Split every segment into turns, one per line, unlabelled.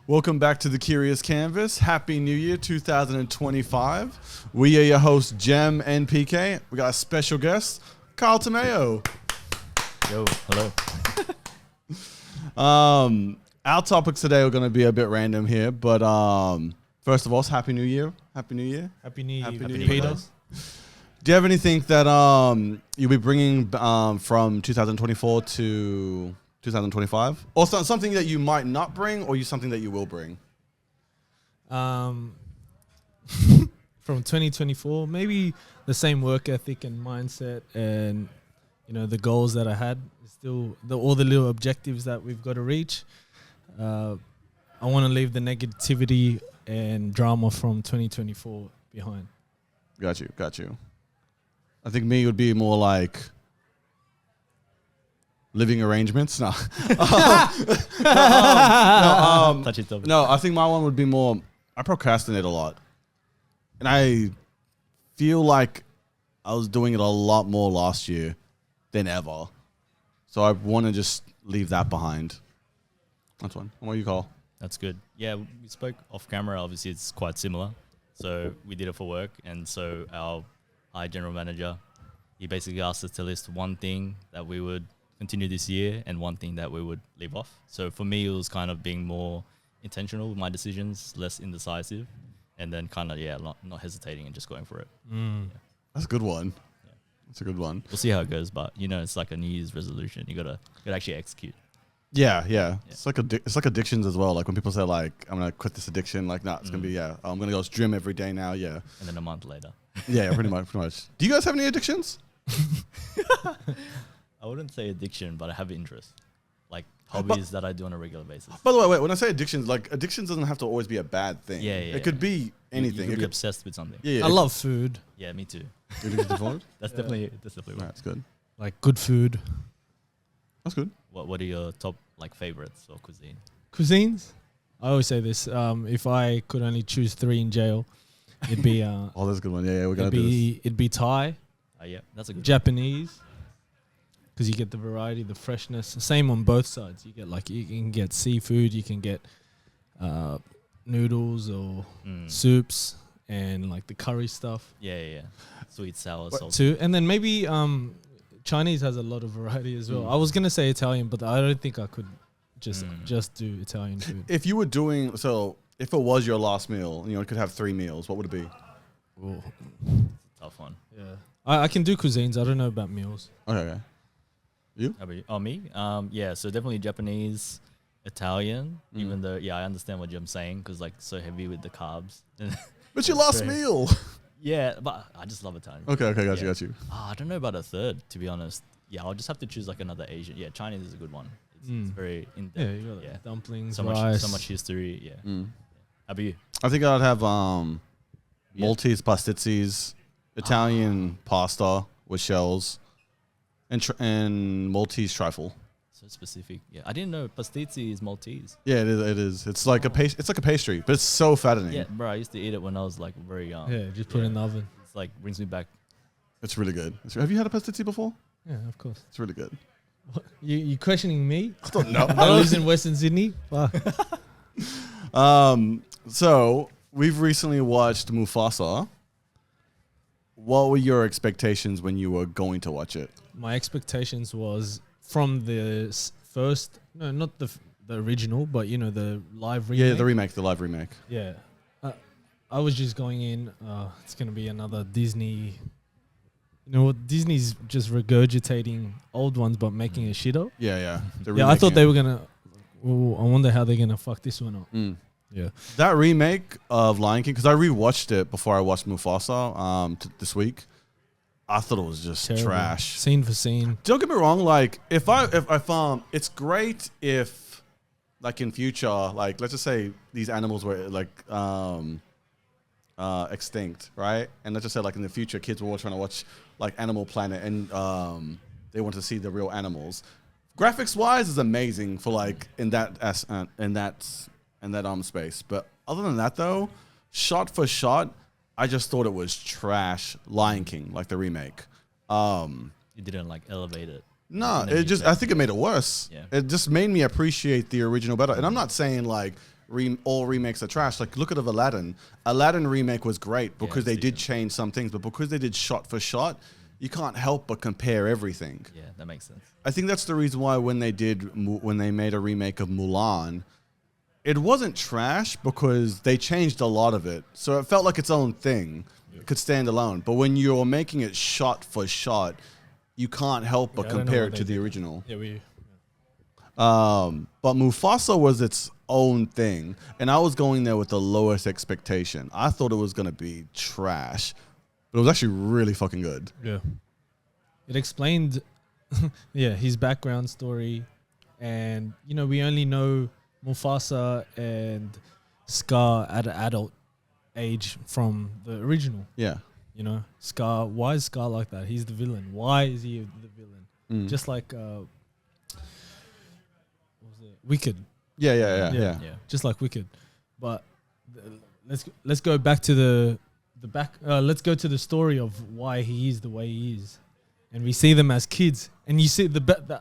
Welcome back to the Curious Canvas. Happy New Year 2025. We are your hosts, Jem and PK. We got a special guest, Carl Tomeo.
Yo, hello.
Our topics today are going to be a bit random here, but first of all, Happy New Year. Happy New Year.
Happy New Year,
Happy New
Peter.
Year. Do you have anything that you'll be bringing from 2024 to 2025? Or something that you might not bring, or something that you will bring?
From 2024, maybe the same work ethic and mindset, and the goals that I had. Still, all the little objectives that we've got to reach. I want to leave the negativity and drama from 2024 behind.
Got you. I think me would be more like living arrangements. No.
Touchy topic.
No, I think my one would be more, I procrastinate a lot. And I feel like I was doing it a lot more last year than ever. So I want to just leave that behind. That's one. What do you call?
That's good. Yeah, we spoke off camera. Obviously, it's quite similar. So we did it for work. And so our general manager, he basically asked us to list one thing that we would continue this year and one thing that we would leave off. So for me, it was kind of being more intentional with my decisions, less indecisive, and then kind of, not hesitating and just going for it.
Mm.
Yeah.
That's a good one. That's a good one.
We'll see how it goes, but it's like a New Year's resolution. You gotta actually execute.
Yeah. It's like addictions as well. Like when people say like, I'm gonna quit this addiction. Like, it's gonna be I'm gonna go to gym every day now. Yeah.
And then a month later.
Yeah, pretty much. Do you guys have any addictions?
I wouldn't say addiction, but I have interest, like hobbies that I do on a regular basis.
By the way, when I say addictions, like addictions doesn't have to always be a bad thing.
Yeah.
It could be anything.
You
It
could be
could
obsessed with something.
Yeah.
I love food,
Yeah, me too.
Addictions to food?
That's definitely one.
That's good.
like good food.
That's good.
What are your top favorites or cuisine?
Cuisines? I always say this, if I could only choose 3 in jail, it'd be
Oh, that's a good one. Yeah, we're gonna do this.
it'd be Thai,
Yeah, that's a good
Japanese, because you get the variety, the freshness. Same on both sides. You get you can get seafood, you can get noodles or soups, and like the curry stuff
Yeah. Sweet, sour, salty.
too. And then maybe Chinese has a lot of variety as well. I was gonna say Italian, but I don't think I could just do Italian food.
If you were doing if it was your last meal, you could have 3 meals, what would it be?
Ooh.
Tough one.
Yeah, I can do cuisines. I don't know about meals.
Okay. You?
How about you? Oh, me? Yeah, so definitely Japanese, Italian, even though, I understand what Jim's saying, because so heavy with the carbs.
What's your last meal?
Yeah, but I just love Italian.
Okay, got you.
I don't know about a third, to be honest. Yeah, I'll just have to choose another Asian. Yeah, Chinese is a good one. It's very in
Yeah,
depth.
you got dumplings,
So
rice.
much history. Yeah. How about you?
I think I'd have Maltese pastizzis, Italian pasta with shells, and Maltese trifle.
So specific. Yeah, I didn't know pastizzi is Maltese.
Yeah, it is. It's like a pastry, but it's so fattening.
Yeah, bro, I used to eat it when I was very young.
Yeah, just put it in the oven.
It's brings me back.
It's really good. Have you had a pastizzi before?
Yeah, of course.
It's really good.
What? You questioning me?
I don't know.
I live in Western Sydney. Fuck.
So we've recently watched Mufasa. What were your expectations when you were going to watch it?
My expectations was from the not the original, but the live remake.
Yeah, the live remake.
Yeah. I was just going in, it's going to be another Disney. Disney's just regurgitating old ones but making a shitter.
Yeah.
Yeah, I thought they were going to. I wonder how they're going to fuck this one up. Yeah.
That remake of Lion King, because I rewatched it before I watched Mufasa this week. I thought it was just
Terrible.
trash.
Scene for scene.
Don't get me wrong. Like if it's great if in future, let's just say these animals were extinct, right? And let's just say in the future, kids were all trying to watch Animal Planet and they want to see the real animals. Graphics wise is amazing for in that space. But other than that though, shot for shot, I just thought it was trash. Lion King, the remake.
You didn't elevate it.
No, I think it made it worse.
Yeah.
It just made me appreciate the original better. And I'm not saying all remakes are trash. Like, look at Aladdin. Aladdin remake was great because they did change some things, but because they did shot for shot, you can't help but compare everything.
Yeah, that makes sense.
I think that's the reason why when they made a remake of Mulan, it wasn't trash because they changed a lot of it. So it felt like its own thing. It could stand alone. But when you're making it shot for shot, you can't help but compare it to the original.
Yeah,
but Mufasa was its own thing. And I was going there with the lowest expectation. I thought it was going to be trash. But it was actually really fucking good.
Yeah. It explained, his background story. And, we only know Mufasa and Scar at an adult age from the original.
Yeah.
Scar, why is Scar like that? He's the villain. Why is he the villain? Just like, what was it? Wicked.
Yeah.
Just like Wicked. But let's go back to let's go to the story of why he is the way he is. And we see them as kids, and you see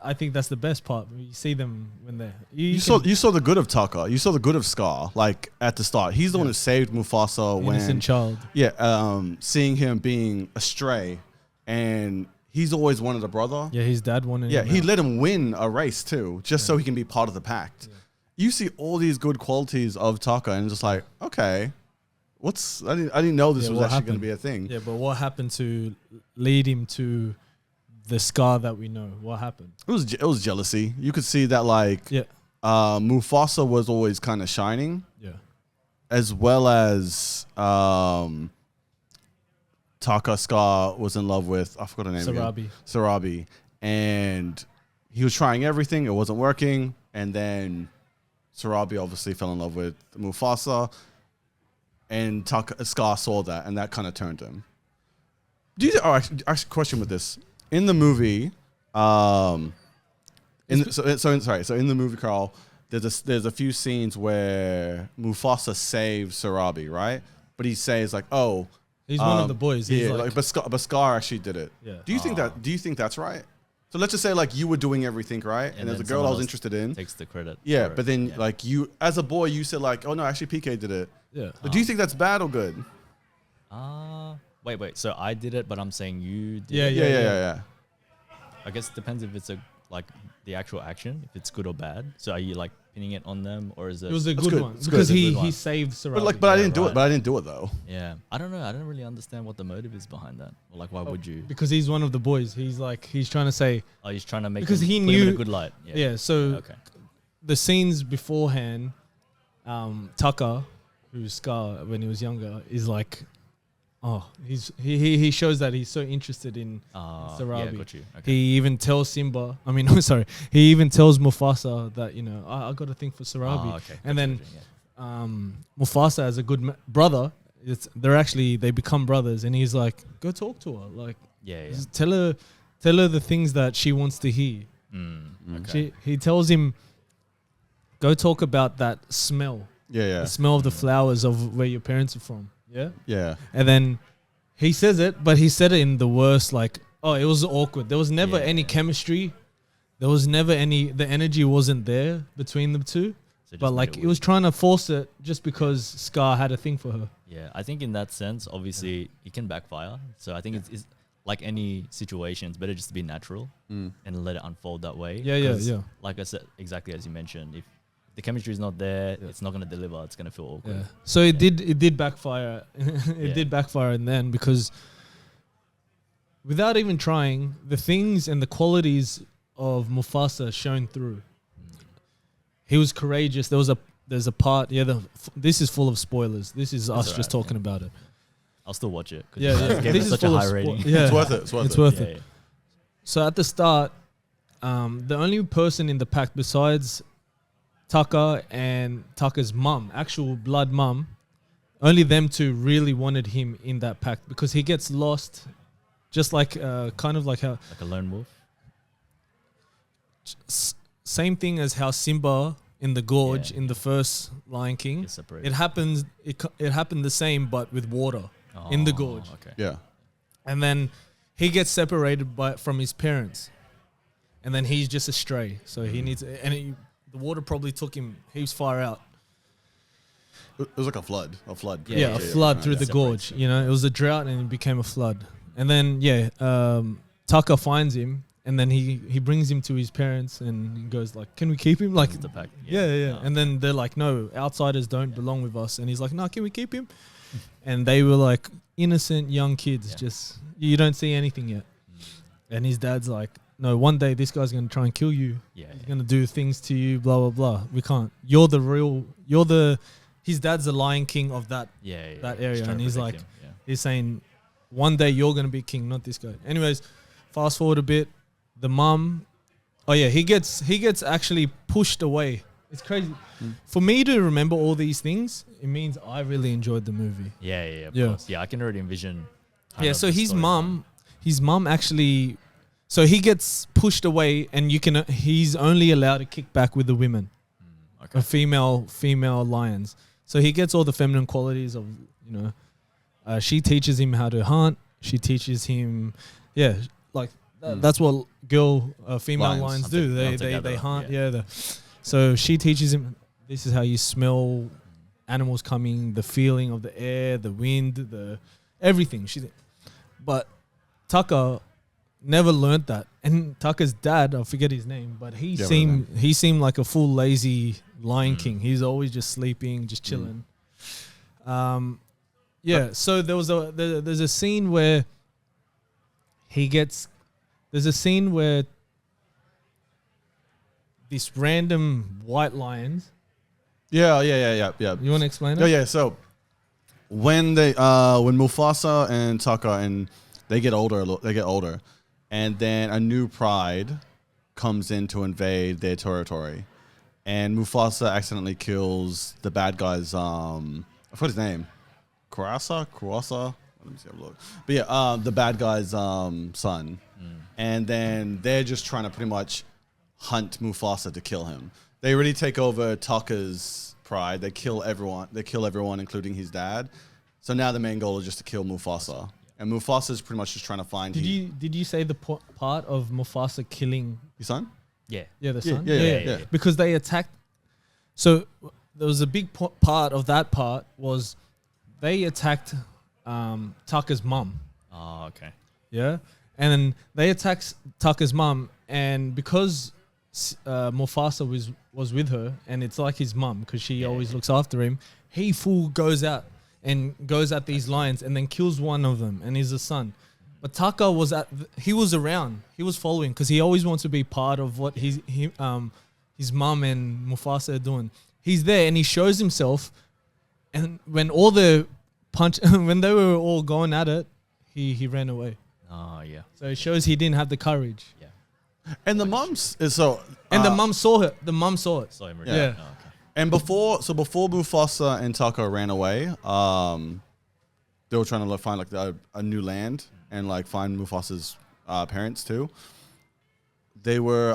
I think that's the best part. You see them when they're you
saw the good of Taka. You saw the good of Scar, like at the start. He's the one who saved Mufasa
innocent child.
Yeah, seeing him being astray, and he's always wanted a brother.
Yeah, his dad wanted.
Yeah,
him
he
out.
let him win a race too, just so he can be part of the pact. Yeah. You see all these good qualities of Taka, and just like, okay, I didn't know this was actually going to be a thing.
Yeah, but what happened to lead him to the Scar that we know? What happened?
It was jealousy. You could see that, like, Mufasa was always kind of shining.
Yeah.
As well as Taka Scar was in love with, I forgot her name again. Sarabi. And he was trying everything. It wasn't working. And then Sarabi obviously fell in love with Mufasa. And Scar saw that, and that kind of turned him. Actually, question with this. In the movie, in the movie, Carl, there's a few scenes where Mufasa saves Sarabi, right? But he says like, "Oh,
he's one of the boys." He's
but Scar actually did it.
Yeah.
Do you think that's right? So let's just say like you were doing everything right, and there's a girl I was interested in.
Takes the credit.
Yeah, but then like you, as a boy, you said like, "Oh no, actually PK did it."
Yeah.
But do you think that's bad or good?
Wait. So I did it, but I'm saying you did.
Yeah.
I guess it depends if it's the actual action, if it's good or bad. So are you like pinning it on them, or is it?
It was a good one
It's
because
good.
he saved Sarabi.
But I didn't do it. But I didn't do it though.
Yeah, I don't know. I don't really understand what the motive is behind that. Or like, why would you?
Because he's one of the boys. He's trying to say.
Oh, he's trying to make.
Because he
put
knew
him in a good light.
Yeah. So the scenes beforehand, Tucker, who's Scar when he was younger, is like. Oh, he shows that he's so interested in Sarabi.
Yeah, got you. Okay.
He even tells Simba. He even tells Mufasa that I got a thing for Sarabi.
Okay.
And then Mufasa, as a good brother, they become brothers, and he's like, go talk to her, like, just tell her the things that she wants to hear.
Okay.
He tells him, go talk about that smell.
Yeah.
The smell of the flowers of where your parents are from. Yeah.
Yeah.
And then he says it, but he said it in the worst, like, it was awkward. There was never any chemistry. There was never the energy wasn't there between the two. So but like, it was trying to force it just because Scar had a thing for her.
Yeah. I think in that sense, obviously, it can backfire. So I think it's like any situation, it's better just to be natural and let it unfold that way.
Yeah.
Like I said, exactly as you mentioned, if the chemistry is not there, it's not going to deliver. It's going to feel awkward.
Yeah. So it did backfire. It did backfire in then because without even trying, the things and the qualities of Mufasa shone through. He was courageous. There's a part. Yeah, this is full of spoilers. This is us just talking about it.
I'll still watch it.
Yeah.
This is such a high rating.
Yeah.
It's worth it.
It's worth it. So at the start, the only person in the pack besides Tucker and Tucker's mum, actual blood mum, only them two really wanted him in that pack because he gets lost, just like kind of like how
like a lone wolf.
Same thing as how Simba in the gorge in the first Lion King. It happens. It happened the same, but with water in the gorge.
Okay.
Yeah.
And then he gets separated from his parents, and then he's just a stray. So he needs the water probably took him heaps far out.
It was like a flood. A flood.
Yeah, a flood through the
Separates
gorge. You know, it was a drought and it became a flood. And then Tucker finds him, and then he brings him to his parents, and he goes like, "Can we keep him?" Like,
The pack.
yeah. And then they're like, "No, outsiders don't belong with us." And he's like, "No, can we keep him?" And they were like innocent young kids, just you don't see anything yet. And his dad's like, "No, one day this guy's gonna try and kill you.
Yeah.
He's gonna do things to you. Blah blah blah. We can't. You're the real. You're the. His dad's the Lion King of that that area, and he's like, he's saying, one day you're gonna be king, not this guy. Anyways, fast forward a bit. The mum, he gets actually pushed away. It's crazy. For me to remember all these things, it means I really enjoyed the movie.
Of course. Yeah, I can already envision.
So his mum actually, so he gets pushed away, and he's only allowed to kick back with the women,
Okay.
female lions. So he gets all the feminine qualities of, she teaches him how to hunt. She teaches him, that's what female lions do. They hunt. So she teaches him, this is how you smell animals coming, the feeling of the air, the wind, the everything. But Tucker never learned that. And Tucker's dad, I forget his name, but he seemed like a full lazy Lion King. He's always just sleeping, just chilling. So there's a scene where this random white lions.
Yeah.
You want to explain it?
Yeah. So when Mufasa and Tucker and they get older, and then a new pride comes in to invade their territory, and Mufasa accidentally kills the bad guy's I forgot his name, Kurasa. Let me see. Have a look. But yeah, the bad guy's son, and then they're just trying to pretty much hunt Mufasa to kill him. They really take over Tucker's pride. They kill everyone. Including his dad. So now the main goal is just to kill Mufasa. And Mufasa's pretty much just trying to find.
Did you say the part of Mufasa killing
your son?
Yeah.
Yeah, the son.
Yeah.
Because they attacked. So there was a big part of that part was they attacked Tucker's mum.
Oh, okay.
Yeah, and then they attacked Tucker's mum, and because Mufasa was with her, and it's like his mum because she always looks after him. He goes out and goes at these lions and then kills one of them, and he's a son. But Tucker was around. He was following because he always wants to be part of what his mum and Mufasa are doing. He's there and he shows himself. And when when they were all going at it, he ran away.
Oh yeah.
So it shows he didn't have the courage.
Yeah.
And the mums is so.
And the mum saw it. The mum saw it.
Saw him.
Yeah.
Oh, okay.
And before Mufasa and Tucker ran away, they were trying to find like a new land and like find Mufasa's parents too. They were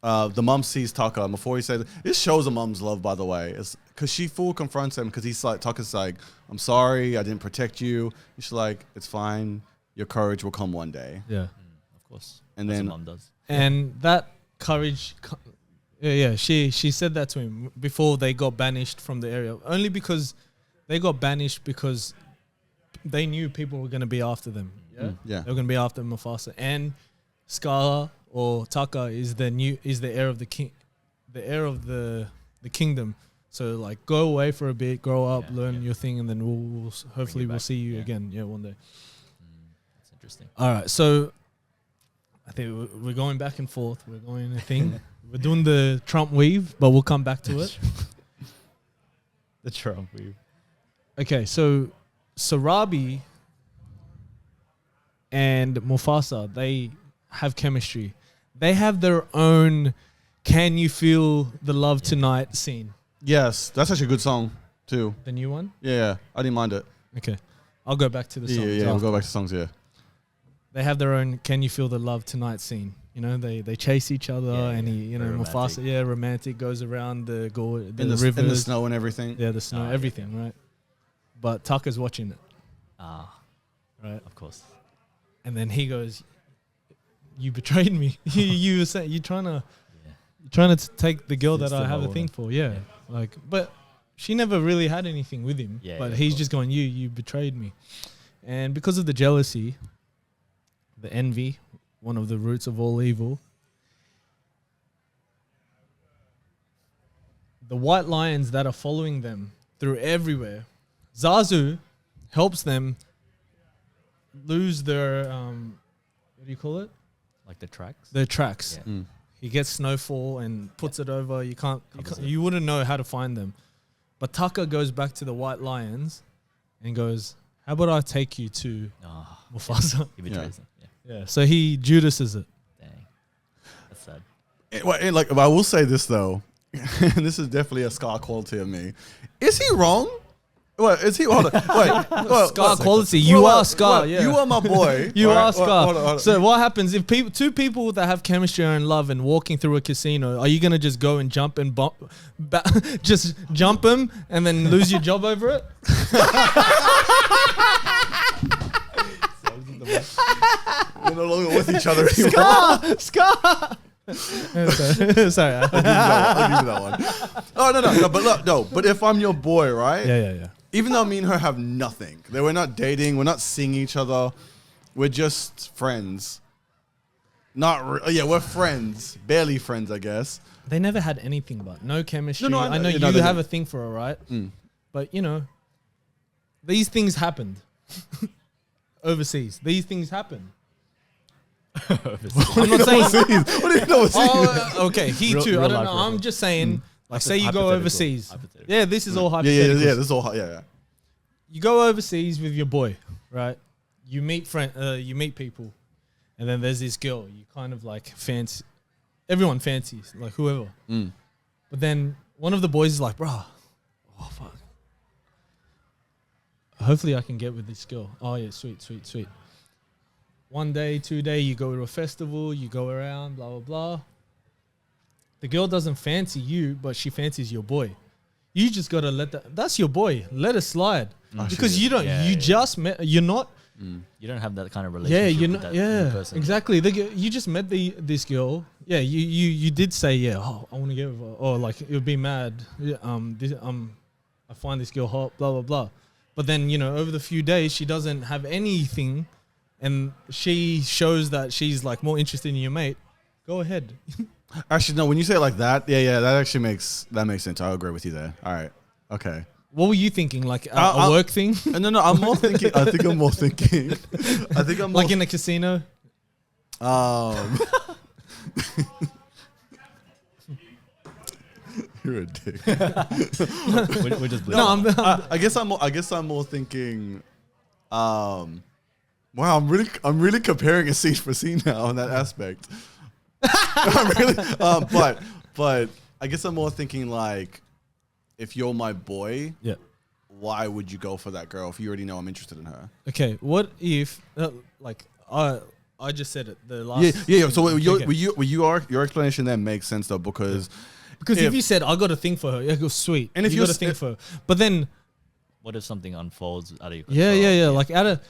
the mom sees Tucker and before he says this shows a mom's love, by the way. It's because she full confronts him because he's like Tucker's like, I'm sorry, I didn't protect you. And she's like, it's fine, your courage will come one day.
Yeah.
Of course.
And
As
then
a mom does.
And that courage, she said that to him before they got banished from the area. Only because they got banished because they knew people were going to be after them. Yeah,
yeah.
They were going to be after Mufasa, and Scar or Tucker is the heir of the king, the heir of the kingdom. So like, go away for a bit, grow up, learn your thing, and then we'll hopefully we'll see you again. Yeah, one day.
That's interesting.
All right, so I think we're going back and forth. We're going a thing. We're doing the Trump weave, but we'll come back to it.
The Trump weave.
Okay, so Sarabi and Mufasa, they have chemistry. They have their own "Can You Feel the Love Tonight" scene.
Yes, that's actually a good song too.
The new one?
Yeah, I didn't mind it.
Okay. I'll go back to the songs.
Yeah, we'll go back to songs, yeah.
They have their own "Can You Feel the Love Tonight" scene. You know, they chase each other, and Mufasa, romantic, goes around the rivers,
in the snow and everything.
Yeah, the snow, everything, right? But Tucker's watching it. Right,
of course.
And then he goes, "You betrayed me. you were saying you're trying to take the girl that I have a thing for." Yeah. Like, but she never really had anything with him.
Yeah,
but
yeah,
he's
cool.
just going, you betrayed me. And because of the jealousy, the envy, one of the roots of all evil, the white lions that are following them through everywhere, Zazu helps them lose their, what do you call it?
Like the tracks.
Their tracks.
Yeah.
He gets snowfall and puts it over. You
Covers it.
you wouldn't know how to find them. But Tucker goes back to the white lions and goes, how about I take you to
Oh,
Mufasa?
he betrays them. Yeah.
Yeah. So he Judases it.
Dang. That's sad.
Like, I will say this though, and this is definitely a Scar quality of me. Is he wrong? What is he? Hold on. Wait.
Scar quality. You are Scar. Yeah.
You are my boy.
You
right?
are Scar.
Hold on.
So what happens if two people that have chemistry are in love and walking through a casino? Are you gonna just go and jump and just jump them and then lose your job over it?
We're no longer with each other anymore.
Scar. Sorry.
I'll give you that one. Oh no. But look, no. But if I'm your boy, right?
Yeah.
Even though me and her have nothing, that we're not dating, we're not seeing each other, we're just friends. We're friends, barely friends, I guess.
They never had anything, but no chemistry.
No,
I know
you
you
know they
have
didn't.
a thing for her, right?
Mm.
But these things happened overseas. These things happen. I'm not saying.
What do you know?
Oh, okay. He
Real-
too.
real
I don't
life
know. I'm
reference.
just saying. Like, say you go
Hypothetical.
overseas.
Hypothetical.
Yeah, this is all
Yeah.
hypothetical.
This is all. Yeah.
You go overseas with your boy, right? You meet you meet people, and then there's this girl. You kind of like fancy. Everyone fancies, like whoever.
Mm.
But then one of the boys is like, "Bruh, oh fuck. Hopefully I can get with this girl." Oh yeah, sweet. 1 day, 2 day, you go to a festival, you go around, blah blah blah. The girl doesn't fancy you, but she fancies your boy. You just gotta that's your boy. Let it slide. Because you don't,
Yeah,
you
yeah.
just met, you're not,
You don't have that kind of
yeah,
relationship.
you're
with
not,
that
yeah,
person.
exactly. You just met this girl. Yeah, you did say, yeah, oh, I want to get with her. Or like, you'll be mad. Yeah, I find this girl hot, blah, blah, blah. But then, over the few days, she doesn't have anything and she shows that she's like more interested in your mate. Go ahead.
Actually, no. When you say it like that, yeah, that actually makes sense. I agree with you there. All right. Okay.
What were you thinking? Like a work thing?
No. I'm more thinking. I think I'm more thinking.
Like in a casino?
You're a dick.
We're just
No,
I guess I'm more thinking. Wow, I'm really comparing a scene for scene now in that aspect. I'm really, but I guess I'm more thinking like, if you're my boy,
yeah.
why would you go for that girl if you already know I'm interested in her?
Okay, what if I just said it the last
Yeah. So
Okay.
your explanation there makes sense though because
if you said I got a thing for her, yeah, go sweet.
And if
you
you're
got a thing for her, but then
What if something unfolds out of your
yeah,
control?
like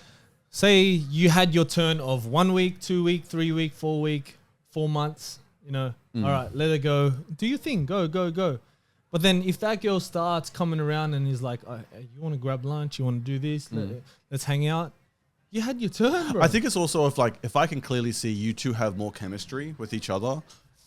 say you had your turn of 1 week, 2 week, 3 week, 4 week, 4 months. All right, let her go. Do your thing, go. But then if that girl starts coming around and is like, you want to grab lunch, you want to do this, let's hang out. You had your turn, bro.
I think it's also if I can clearly see you two have more chemistry with each other,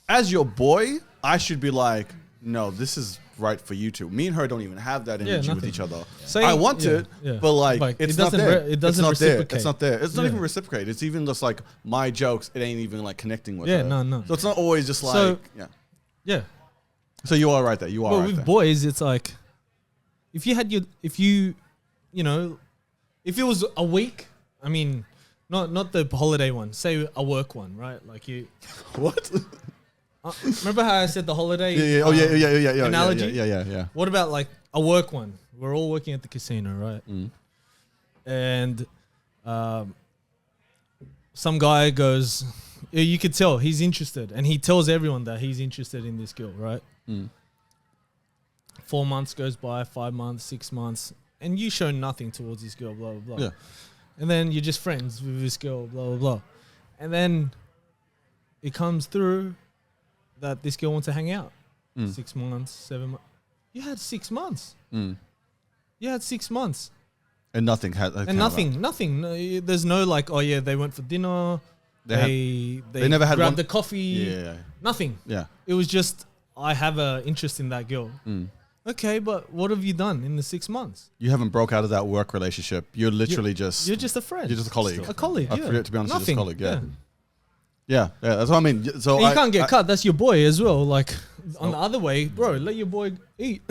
as your boy, I should be like, no, this is right for you two. Me and her don't even have that energy with
nothing.
each other.
Say-
I want
yeah,
it,
yeah.
but like
Like,
it's
it
not
doesn't
there.
it doesn't
it's not there.
reciprocate.
It's not there. It's not
Yeah.
even reciprocate. It's even just like my jokes. It ain't even like connecting with
Yeah,
her.
no.
So it's not always just like
So-
yeah.
yeah.
So you are right there. You are
Well,
right
with
there.
boys, it's like if it was a week. I mean, not the holiday one. Say a work one, right? Like you.
What?
Remember how I said the holiday?
Yeah. Oh yeah.
Analogy?
Yeah.
What about like a work one? We're all working at the casino, right? And some guy goes, you could tell he's interested, and he tells everyone that he's interested in this girl, right? 4 months goes by, 5 months, 6 months, and you show nothing towards this girl, blah blah blah.
Yeah.
And then you're just friends with this girl, blah blah blah, and then it comes through that this girl wants to hang out. 6 months, 7 months. You had 6 months.
Mm.
You had 6 months.
And nothing had.
And nothing. No, there's no like, oh yeah, they went for dinner. They
never had
grabbed the coffee.
Yeah.
Nothing.
Yeah.
It was just, I have an interest in that girl.
Mm.
Okay, but what have you done in the 6 months?
You haven't broke out of that work relationship. You're literally just.
You're just a friend.
You're just a colleague.
A colleague.
I
Yeah.
forget, to be honest, you're just a
Nothing.
colleague. Yeah. Yeah. That's what I mean. So
And you can't get cut. That's your boy as well. Like on the other way, bro, let your boy eat.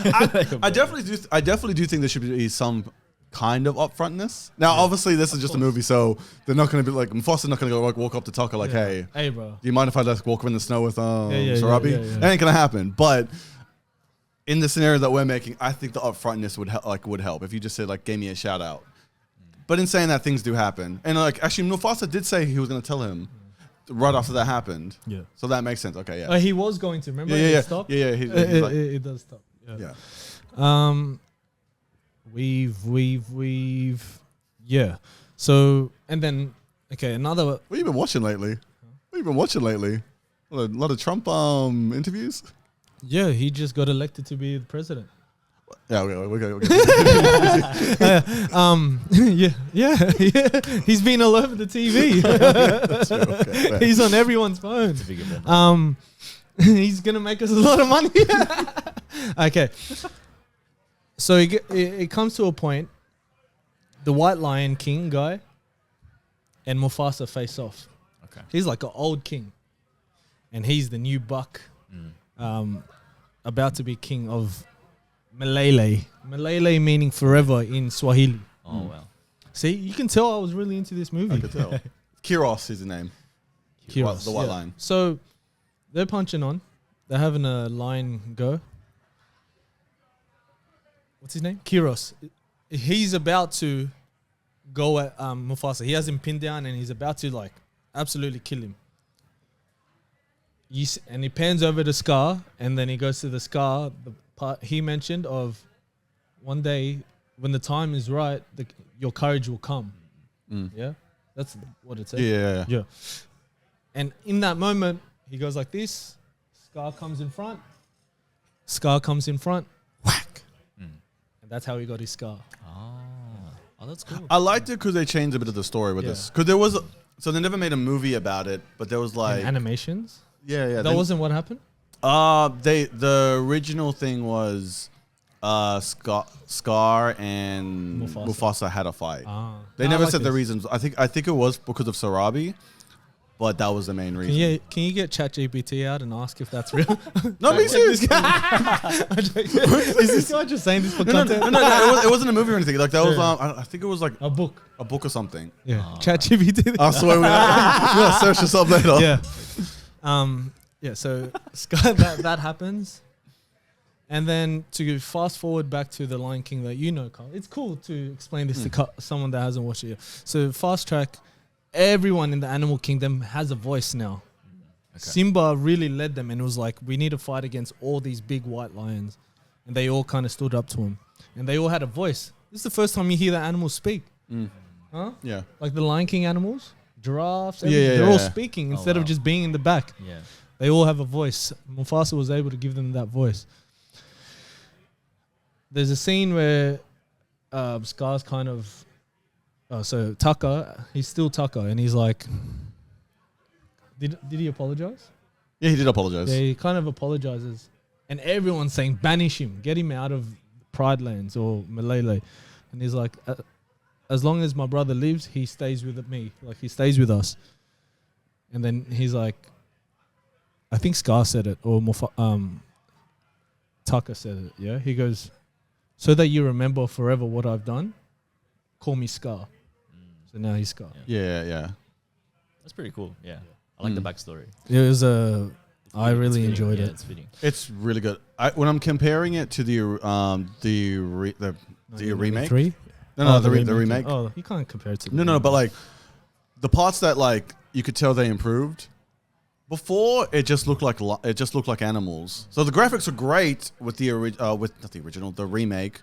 I definitely do think there should be some kind of upfrontness. Now, obviously, this is just a movie, so they're not going to be like Mufasa's not going to go like walk up to Tucker like, "Hey,
bro,
do you mind if I just walk in the snow with Sarabi?"
yeah.
That ain't going to happen. But in the scenario that we're making, I think the upfrontness would help if you just said like, "Gave me a shout out." But in saying that, things do happen, and like actually, Mufasa did say he was going to tell him right after that happened.
Yeah.
So that makes sense. Okay. Yeah.
He was going to remember.
Yeah.
Stop.
Yeah. He's like,
It does stop.
yeah.
Weave. Yeah. So, and then, okay, another.
What have you been watching lately? What have you been watching lately? A lot of Trump interviews.
Yeah, he just got elected to be the president.
Yeah, okay.
Yeah. He's been all over the TV.
That's true, okay.
He's on everyone's phone.
It's a big event.
He's gonna make us a lot of money. Okay. So it comes to a point. The White Lion King guy and Mufasa face off.
Okay.
He's like an old king, and he's the new buck, about to be king of Malele. Malele meaning forever in Swahili.
Oh wow.
See, you can tell I was really into this movie.
I could tell. Kiros is the name.
Kiros,
the White Lion.
So they're punching on. They're having a lion go. What's his name? Kiros. He's about to go at Mufasa. He has him pinned down and he's about to like absolutely kill him. And he pans over to Scar, and then he goes to the Scar, the part he mentioned of one day when the time is right, your courage will come. Yeah, that's what it says.
Yeah.
And in that moment, he goes like this. Scar comes in front. Whack. And that's how he got his scar.
Oh, that's cool.
I liked it because they changed a bit of the story with this. Because there was, so they never made a movie about it, but there was like
And animations.
Yeah.
That wasn't what happened.
The original thing was, Scar and Mufasa had a fight. They never said the reasons. I think it was because of Sarabi, but that was the main reason.
Can you get ChatGPT out and ask if that's real?
No, be serious.
Is this guy just saying this for content?
No, it wasn't a movie or anything. Like that was, I think it was like
A book.
a book or something.
Yeah. ChatGPT.
I swear we'll search this up later.
Yeah. So that happens. And then to fast forward back to the Lion King that you know, Carl. It's cool to explain this to someone that hasn't watched it yet. So fast track, everyone in the animal kingdom has a voice now. Okay. Simba really led them and was like, we need to fight against all these big white lions. And they all kind of stood up to him. And they all had a voice. This is the first time you hear the animals speak. Huh?
Yeah.
Like the Lion King animals, giraffes,
they're
they're all speaking instead of
wow.
just being in the back.
Yeah.
They all have a voice. Mufasa was able to give them that voice. There's a scene where Scar's kind of... so Tucker, he's still Tucker, and he's like... Did he apologize?
Yeah, he did apologize.
Yeah, he kind of apologizes. And everyone's saying, banish him. Get him out of Pride Lands or Malele. And he's like, as long as my brother lives, he stays with me. Like, he stays with us. And then he's like... I think Scar said it, or Tucker said it, yeah? He goes... So that you remember forever what I've done, call me Scar. So now he's Scar.
Yeah.
That's pretty cool. Yeah. I like the backstory.
It was I really
fitting.
enjoyed it.
It's fitting.
It's really good. When I'm comparing it to the remake. The remake.
Oh, you can't compare it to.
No, but like the parts that like you could tell they improved. Before it just looked like animals. So the graphics are great with the remake.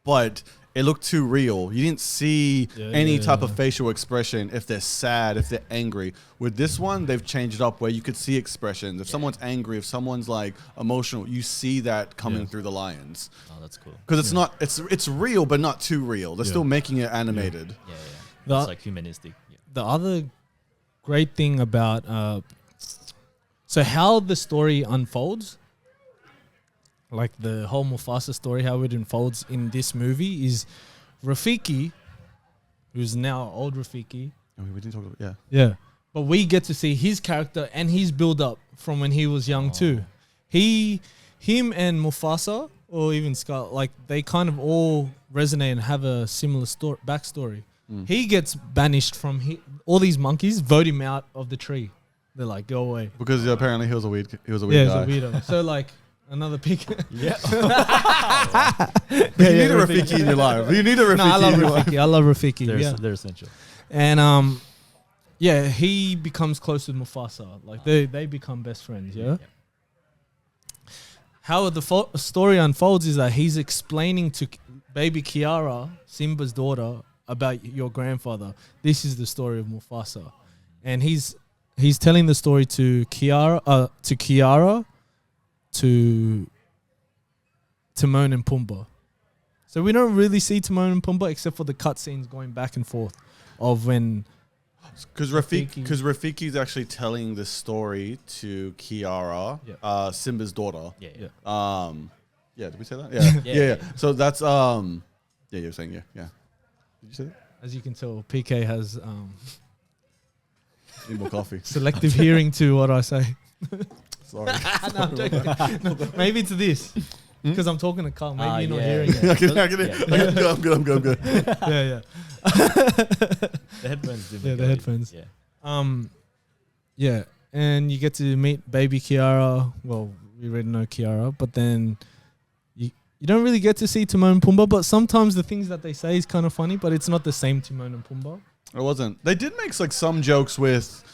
But it looked too real. You didn't see any type of
yeah.
facial expression if they're sad, if they're angry. With this one, they've changed it up where you could see expressions. If someone's angry, if someone's like emotional, you see that coming through the lions.
Oh, that's cool.
Because it's not, it's real, but not too real. They're still making it animated.
Yeah. It's like humanistic. Yeah.
The other great thing about so how the story unfolds, like the whole Mufasa story, how it unfolds in this movie is Rafiki, who's now old Rafiki.
I mean, we didn't talk about,
Yeah. But we get to see his character and his build up from when he was young too. Him and Mufasa, or even Scar, like they kind of all resonate and have a similar backstory. He gets banished from all these monkeys, vote him out of the tree. They're like, go away.
Because apparently he was a weird guy.
He was a weirdo. So like another pick.
Yeah. You need a Rafiki in your life. You need a Rafiki.
No, I love Rafiki. I love Rafiki.
They're essential.
And he becomes close with Mufasa. Like they become best friends. Yeah. How the story unfolds is that he's explaining to baby Kiara, Simba's daughter, about your grandfather. This is the story of Mufasa, and he's telling the story to Kiara, to Timon and Pumbaa. So we don't really see Timon and Pumbaa except for the cutscenes going back and forth of when.
Because Rafiki's actually telling the story to Kiara, Simba's daughter.
Yeah.
Did we say that? Yeah. So that's you were saying yeah. Did you say that?
As you can tell, PK has
Need more coffee.
selective hearing to what I say.
Sorry.
No, I'm joking. No, maybe to this. Because I'm talking to Carl. Maybe you're not hearing it.
I get it. I'm good.
Yeah.
The headphones.
The headphones.
Yeah.
Yeah. And you get to meet baby Kiara. Well, we already know Kiara, but then you don't really get to see Timon and Pumbaa, but sometimes the things that they say is kind of funny, but it's not the same Timon and Pumbaa.
It wasn't. They did make like some jokes with,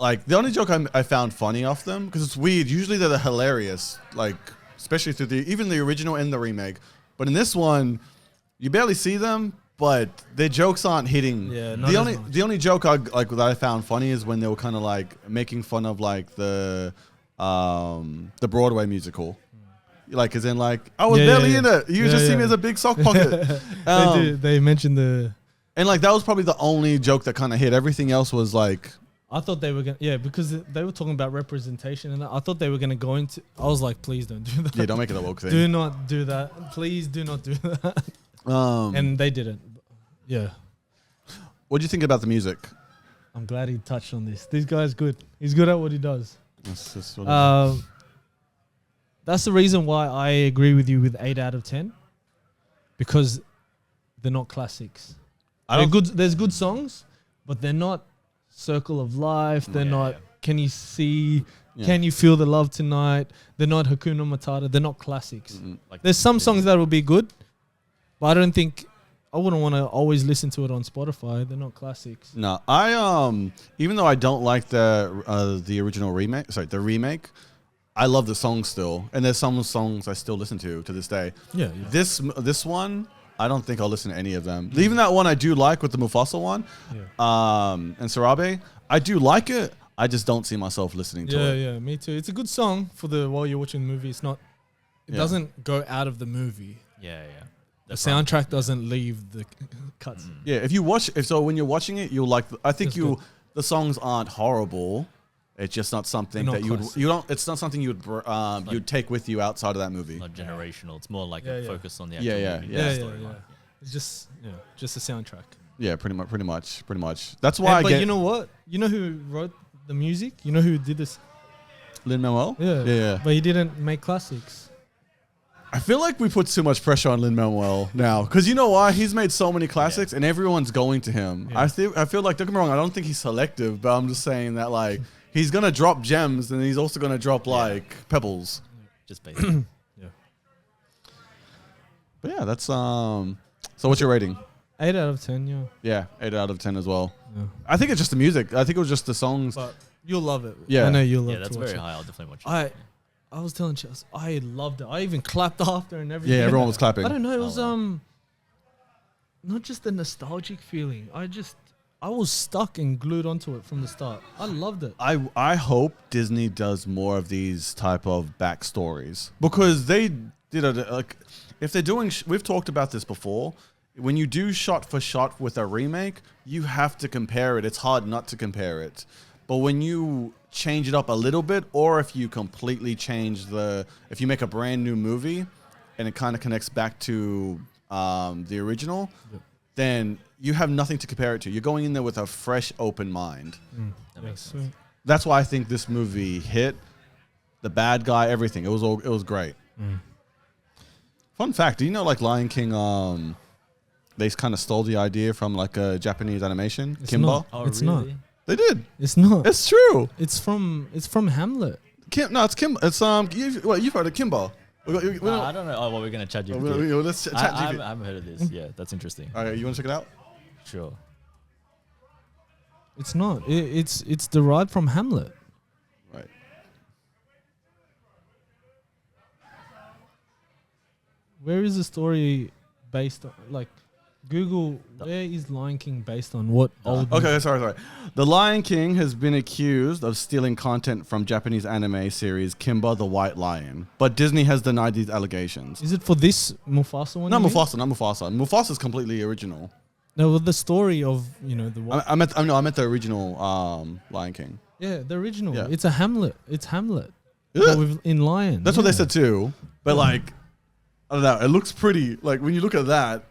like the only joke I found funny off them, because it's weird. Usually they're hilarious, like especially through even the original and the remake. But in this one, you barely see them, but their jokes aren't hitting.
Yeah,
the only joke that I found funny is when they were kind of like making fun of like the Broadway musical. Like, as in, like, I was barely in it. You just see me as a big sock pocket.
They mentioned
and like that was probably the only joke that kind of hit. Everything else was like,
I thought they were gonna, because they were talking about representation, and I thought they were gonna go into. I was like, please don't do that.
Yeah, don't make it a woke thing.
Do not do that. Please do not do that. And they didn't. Yeah.
What do you think about the music?
I'm glad he touched on this. This guy's good. He's good at what he does. That's the reason why I agree with you with 8 out of 10, because they're not classics. They're good. There's good songs, but they're not Circle of Life. They're not Can You See? Yeah. Can You Feel the Love Tonight? They're not Hakuna Matata. They're not classics. Mm-hmm. Like there's some songs that will be good, but I don't think I wouldn't want to always listen to it on Spotify. They're not classics.
No, I even though I don't like the original remake, the remake, I love the song still, and there's some songs I still listen to this day.
Yeah.
This one, I don't think I'll listen to any of them. Even that one I do like with the Mufasa one, and Sarabe, I do like it. I just don't see myself listening to it.
Yeah, me too. It's a good song for while you're watching the movie. It's not. It doesn't go out of the movie.
Yeah.
The soundtrack doesn't leave the cuts.
Yeah, when you're watching it, you'll like. I think the songs aren't horrible. It's just not something that it's not something you'd take with you outside of that movie.
Not generational. It's more like a focus on the
actual
movie.
Yeah. It's just a soundtrack.
Yeah, pretty much. That's why.
But you know what? You know who wrote the music? You know who did this?
Lin-Manuel?
Yeah. But he didn't make classics.
I feel like we put too much pressure on Lin-Manuel now, because you know why? He's made so many classics, and everyone's going to him. Yeah. I feel like, don't get me wrong, I don't think he's selective, but I'm just saying that like he's gonna drop gems, and he's also gonna drop like pebbles.
Just basic.
But yeah, that's So what's your rating?
8 out of 10. Yeah.
Yeah, 8 out of 10 as well.
Yeah.
I think it's just the music. I think it was just the songs.
But you'll love it.
Yeah,
I know you'll love it.
Yeah, that's very high. I'll definitely watch it.
I was telling Chelsea, I loved it. I even clapped after and everything.
Yeah, everyone was clapping.
I don't know. It was not just the nostalgic feeling. I was stuck and glued onto it from the start. I loved it.
I hope Disney does more of these type of backstories because they did it like if they're doing. We've talked about this before. When you do shot for shot with a remake, you have to compare it. It's hard not to compare it. But when you change it up a little bit, or if you completely change if you make a brand new movie and it kind of connects back to the original, then you have nothing to compare it to. You're going in there with a fresh, open mind.
That makes sense.
That's why I think this movie hit. The bad guy, everything. It was great. Fun fact: do you know like Lion King? They kind of stole the idea from like a Japanese animation,
It's
Kimba.
not.
Oh,
It's
really?
not.
They did.
It's not.
It's true.
It's from Hamlet.
No, it's Kim. It's you've heard of Kimba.
I don't know. Oh, well, we're gonna chat you.
Let's chat
I
GPT.
haven't heard of this. Yeah, that's interesting.
All right, you want to check it out?
Sure.
It's not. It's derived from Hamlet.
Right.
Where is the story based on? Like, Google, where is Lion King based on? What old?
Okay, sorry. The Lion King has been accused of stealing content from Japanese anime series Kimba the White Lion, but Disney has denied these allegations.
Is it for this Mufasa one?
Not
you mean?
Mufasa, not Mufasa. Mufasa is completely original.
No, well, the story of the what?
I meant the original Lion King.
Yeah, the original.
Yeah.
It's a Hamlet. It's Hamlet.
Is
But
it?
with, in Lion.
That's what they
yeah.
said too. But like, I don't know. It looks pretty. Like when you look at that,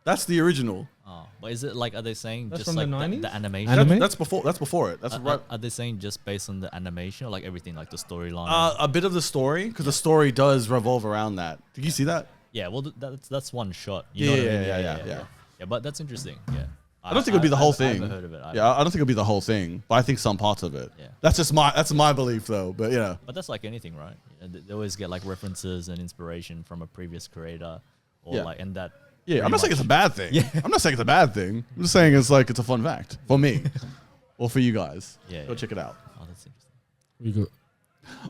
that's the original.
Oh, but is it like? Are they saying
That's
just
from the
like
90s?
the animation?
Anime?
That's before it. That's right.
Are they saying just based on the animation or like everything, like the storyline?
A bit of the story, because the story does revolve around that. Did you see that?
Yeah, well, that's one shot.
Yeah,
know what I mean?
yeah.
Yeah, but that's interesting. Yeah,
I don't think it'll be the whole
I
thing.
haven't heard of it.
Yeah, I don't think it'll be the whole thing, but I think some parts of it.
Yeah.
That's my belief though. But yeah,
But that's like anything, right? They always get like references and inspiration from a previous creator, or
Yeah.
like and that.
yeah. I'm
pretty
not saying it's a
much-
bad thing.
Yeah.
I'm not saying it's a bad thing. I'm just saying it's like it's a fun fact for me, or for you guys.
Yeah,
Go
yeah.
check it out.
Oh, that's interesting.
We got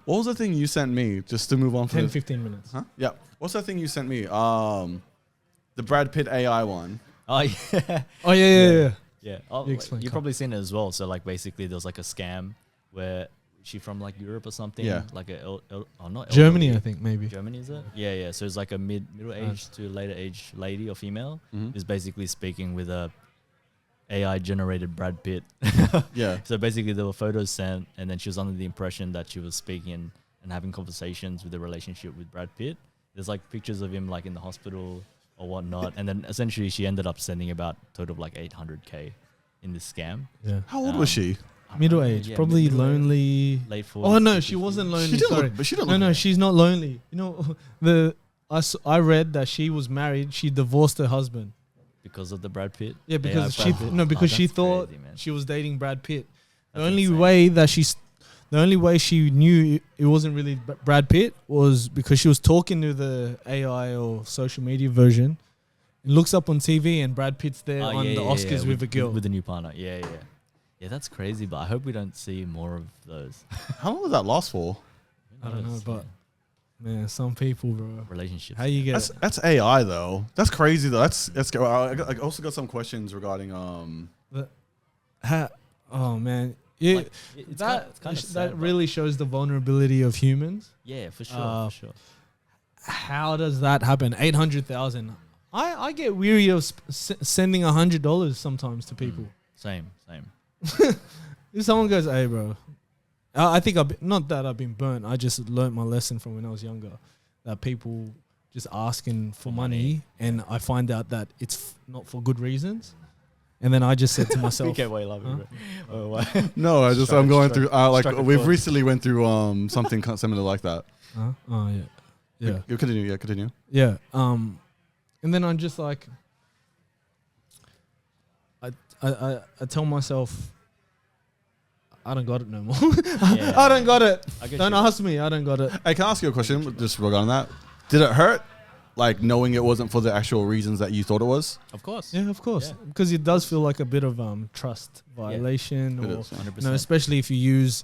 What was the thing you sent me? Just to move on from
10,
this?
15 minutes.
Huh? Yeah. What's that thing you sent me? The Brad Pitt AI one.
Oh yeah.
Oh, yeah.
Yeah. Oh,
You explain,
you've
Carl.
probably seen it as well. So like basically there was like a scam where she from like Europe or something.
Yeah.
Like not
Germany,
elderly.
I think, maybe.
Germany, is it? Yeah. So it's like a middle aged to later age lady or female
Mhm.
who's basically speaking with a AI generated Brad Pitt.
Yeah.
So basically there were photos sent and then she was under the impression that she was speaking and having conversations with the relationship with Brad Pitt. There's like pictures of him like in the hospital or whatnot. And then essentially she ended up sending about a total of like 800K in this scam.
Yeah.
How old was she?
Middle age.
Yeah,
Probably
middle age,
lonely.
late 40s.
Oh, no, she wasn't lonely.
She didn't
Sorry.
look, but she didn't
No,
look.
no, she's not lonely. You know, I read that she was married. She divorced her husband.
Because of the Brad Pitt?
Yeah, because
AI Brad Pitt?
because
Oh,
she
that's
thought
crazy, man.
she was dating Brad Pitt. The
That's
only
insane.
way that the only way she knew it wasn't really Brad Pitt was because she was talking to the AI or social media version. It looks up on TV and Brad Pitt's there
Oh,
on
yeah,
the
yeah,
Oscars
yeah,
with a girl.
With the new partner. Yeah. Yeah, that's crazy, but I hope we don't see more of those.
How long does that last for?
I don't know,
Those,
but man, some people, bro.
relationships.
How you get?
That's AI though. That's crazy though. That's I also got some questions regarding
Oh man, yeah,
Like, it's
that
kind of
that
sad, but-
really shows the vulnerability of humans.
Yeah, for sure.
Uh,
for sure.
How does that happen? 800,000. I get weary of sending $100 sometimes to people.
Same.
If someone goes, "Hey, bro," I think not that I've been burnt. I just learned my lesson from when I was younger. That people just asking for money, and I find out that it's not for good reasons. And then I just said to myself,
Okay, why you laughing,
Huh?
bro? Oh, why?
No, I'm
Strike-
going
strike-
through like
strike a
we've
chord.
recently went through something similar like that.
huh? Oh yeah.
You continue. Continue.
Yeah. And then I'm just like, I tell myself, I don't got it no more.
Yeah.
I don't got it.
I get
Don't
you.
ask me. I don't got it.
Hey, can I ask you a question just regarding that? Did it hurt, like knowing it wasn't for the actual reasons that you thought it was?
Of course.
Yeah, of course.
Yeah.
Because it does feel like a bit of trust violation,
It
or
is.
100%.
especially if you use,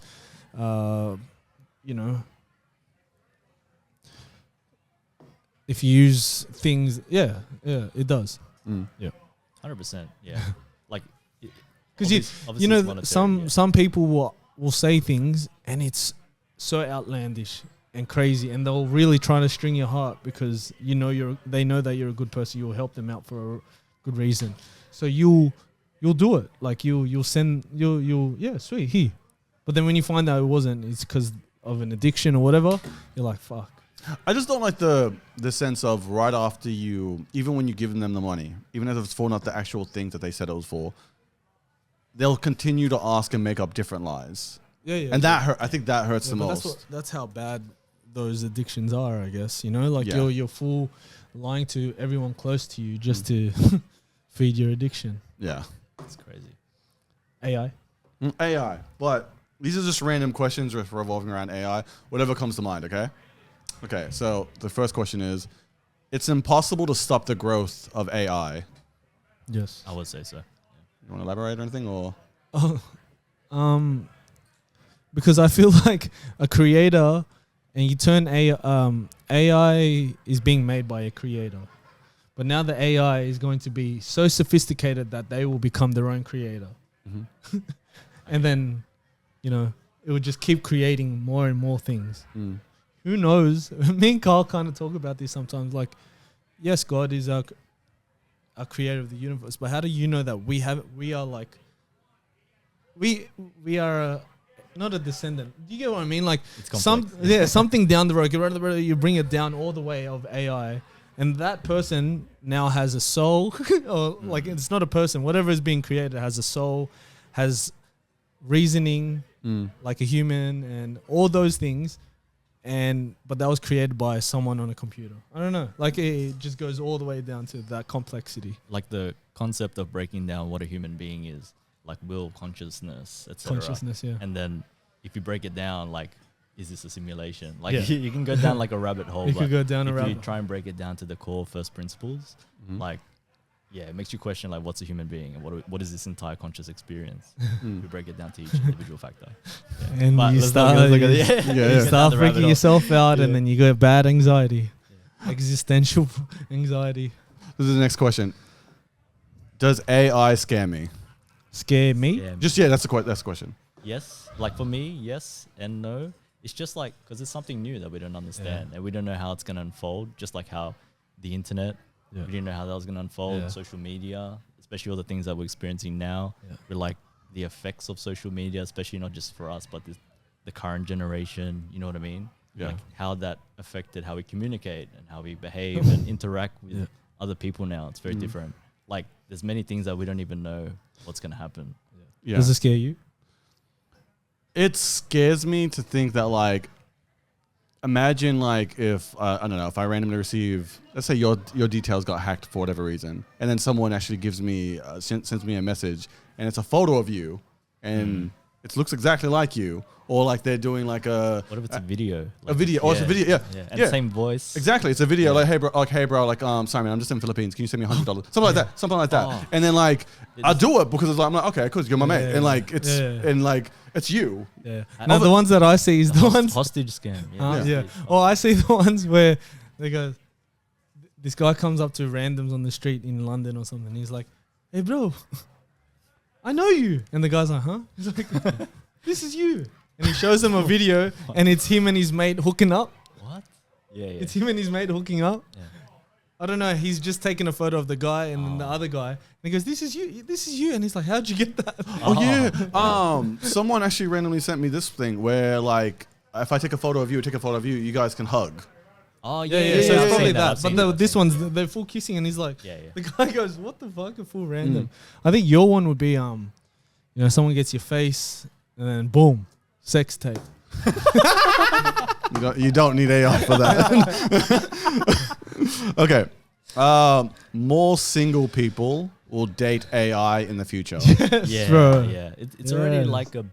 if you use things, it does.
100%. Yeah. Like,
Because
obviously
you know,
it's monetary,
some people will say things and it's so outlandish and crazy, and they'll really try to string your heart because they know that you're a good person. You'll help them out for a good reason. So you'll do it. Like you'll send sweet here. But then when you find out it wasn't, it's because of an addiction or whatever. You're like, fuck.
I just don't like the sense of right after you, even when you're giving them the money, even if it's for not the actual things that they said it was for, they'll continue to ask and make up different lies.
Yeah.
And that hurt. I think that hurts the most.
That's how bad those addictions are, I guess. Like you're full lying to everyone close to you just to feed your addiction.
Yeah.
It's crazy.
AI.
AI. But these are just random questions revolving around AI. Whatever comes to mind, okay? Okay, so the first question is, it's impossible to stop the growth of AI.
Yes.
I would say so.
You want to elaborate or anything? Or
because I feel like a creator, and you turn AI is being made by a creator. But now the AI is going to be so sophisticated that they will become their own creator. Mm-hmm. And then, it would just keep creating more and more things. Who knows? Me and Carl kind of talk about this sometimes. Like, yes, God is our creator of the universe, but how do you know that we are not a descendant? Do you get what I mean? Like something down the road. You bring it down all the way of AI, and that person now has a soul, or like it's not a person. Whatever is being created has a soul, has reasoning, like a human, and all those things. But that was created by someone on a computer. I don't know. Like it just goes all the way down to that complexity.
Like the concept of breaking down what a human being is, like will, consciousness, etc.
Consciousness, yeah.
And then if you break it down, like, is this a simulation? Like you can go down like a rabbit hole.
You could go down a rabbit hole.
If you try and break it down to the core first principles, like, it makes you question like what's a human being and what is this entire conscious experience? We break it down to each individual factor. Yeah.
And
but
you start freaking yourself out, and then you get bad anxiety, existential anxiety.
This is the next question. Does AI scare me?
Scare me?
That's the question.
Yes, like for me, yes and no. It's just like because it's something new that we don't understand and we don't know how it's going to unfold. Just like how the internet. We didn't know how that was going to unfold. Social media, especially all the things that we're experiencing now, with like the effects of social media, especially not just for us, but the current generation. You know what I mean?
Yeah.
Like how that affected how we communicate and how we behave and interact with other people now. It's very different. Like there's many things that we don't even know what's going to happen.
Yeah.
Does it scare you?
It scares me to think that like, imagine like if I don't know, if I randomly receive, let's say your details got hacked for whatever reason, and then someone actually gives me sends me a message, and it's a photo of you, and it looks exactly like you, or like they're doing like a
what if it's a video?
Like, a video, it's a video,
and same voice.
Exactly, it's a video. Like hey bro, sorry man, I'm just in the Philippines. Can you send me $100? Something like that.
Oh.
And then like I do it because it's like I'm like okay, because you're my mate, and like it's and like it's you.
Yeah. No, the ones that I see is the ones
hostage scam.
Oh, I see the ones where they go. This guy comes up to randoms on the street in London or something. He's like, "Hey bro, I know you," and the guy's like, "Huh?" He's like, "This is you." And he shows them a video, and it's him and his mate hooking up.
What? Yeah.
It's him and his mate hooking up.
Yeah.
I don't know. He's just taking a photo of the guy and then the other guy. And he goes, "This is you. This is you." And he's like, "How'd you get that?"
Oh yeah. Someone actually randomly sent me this thing where like if I take a photo of you, you guys can hug.
Oh
So it's probably that. But this
one,
they're full kissing, and he's like,
Yeah.
the guy goes, "What the fuck?" A full random. I think your one would be someone gets your face and then boom, sex tape.
You don't need AI for that. Okay. More single people will date AI in the future.
Yeah. It's already like a.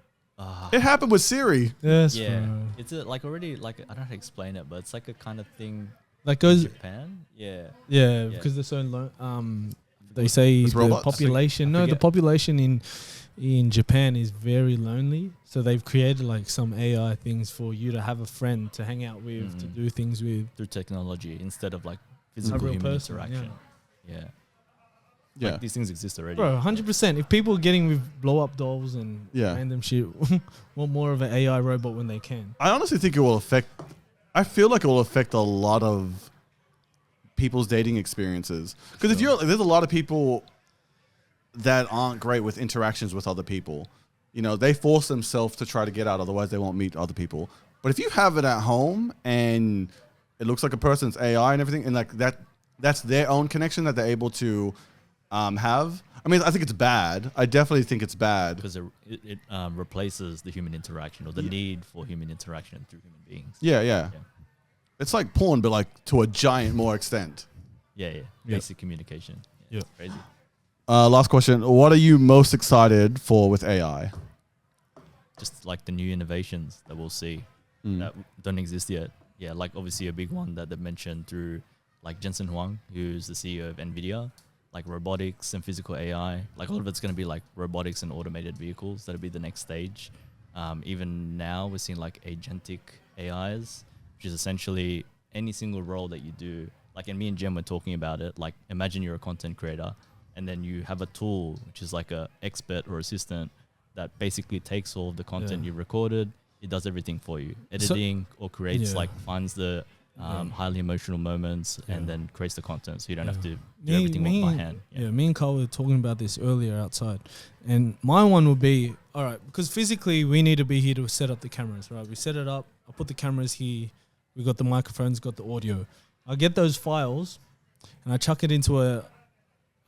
It happened with Siri.
Yes.
Yeah.
Bro.
It's like already like I don't know how to explain it, but it's like a kind of thing.
That goes.
Japan. Yeah.
Yeah, because they're so low. They say
With
the
robots?
population. No, the
forget.
population in Japan is very lonely. So they've created like some AI things for you to have a friend to hang out with, to do things with.
Through technology instead of like physical
real
human
person,
interaction. Yeah.
Yeah.
Like, these things exist already.
Bro, 100%. If people are getting with blow up dolls and
Yeah.
random shit, want more of an AI robot when they can.
I honestly think it will affect. I feel like it will affect a lot of people's dating experiences. Because if there's a lot of people that aren't great with interactions with other people. You know, they force themselves to try to get out, otherwise they won't meet other people. But if you have it at home and it looks like a person's AI and everything, and like that's their own connection that they're able to have. I mean, I think it's bad. I definitely think it's bad.
Because it replaces the human interaction or the need for human interaction through human beings.
Yeah. It's like porn, but like to a giant more extent.
Yeah. Basic communication.
Yeah.
It's crazy.
Last question. What are you most excited for with AI?
Just like the new innovations that we'll see that don't exist yet. Yeah, like obviously a big one that they mentioned through like Jensen Huang, who's the CEO of NVIDIA, like robotics and physical AI. Like all of it's going to be like robotics and automated vehicles. That'll be the next stage. Even now we're seeing like agentic AIs, which is essentially any single role that you do. Like, and me and Jem were talking about it. Like, imagine you're a content creator and then you have a tool, which is like a expert or assistant that basically takes all of the content you've recorded. It does everything for you. Editing or creates like finds the highly emotional moments and then creates the content. So you don't have to do everything by hand.
Yeah, me and Carl were talking about this earlier outside. And my one would be, all right, because physically we need to be here to set up the cameras, right? We set it up. I put the cameras here. We got the microphones, got the audio. I get those files and I chuck it into a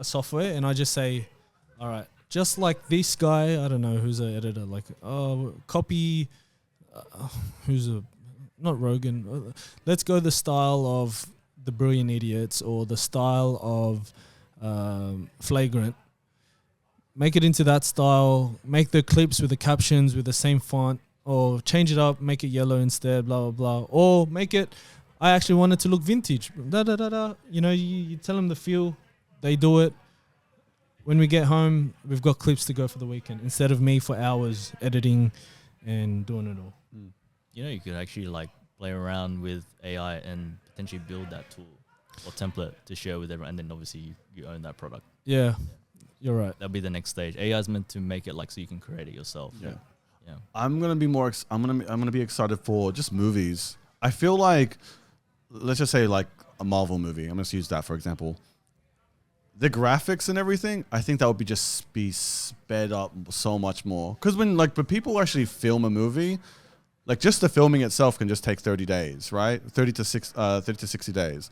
software and I just say, all right, just like this guy, I don't know who's an editor, like copy, not Rogan. Let's go the style of The Brilliant Idiots or the style of Flagrant. Make it into that style. Make the clips with the captions with the same font, or change it up, make it yellow instead, blah, blah, blah. Or make it, I actually want it to look vintage. Da, da, da, da. You know, you tell them the feel, they do it. When we get home, we've got clips to go for the weekend instead of me for hours editing and doing it all.
You know, you could actually like play around with AI and potentially build that tool or template to share with everyone. And then obviously you own that product.
Yeah, you're right.
That'll be the next stage. AI is meant to make it like so you can create it yourself.
Yeah.
Yeah.
I'm gonna be more. I'm gonna be excited for just movies. I feel like, let's just say like a Marvel movie. I'm gonna use that for example. The graphics and everything, I think that would be sped up so much more. Because but people actually film a movie, like just the filming itself can just take 30 days, right? 30 to 60 days.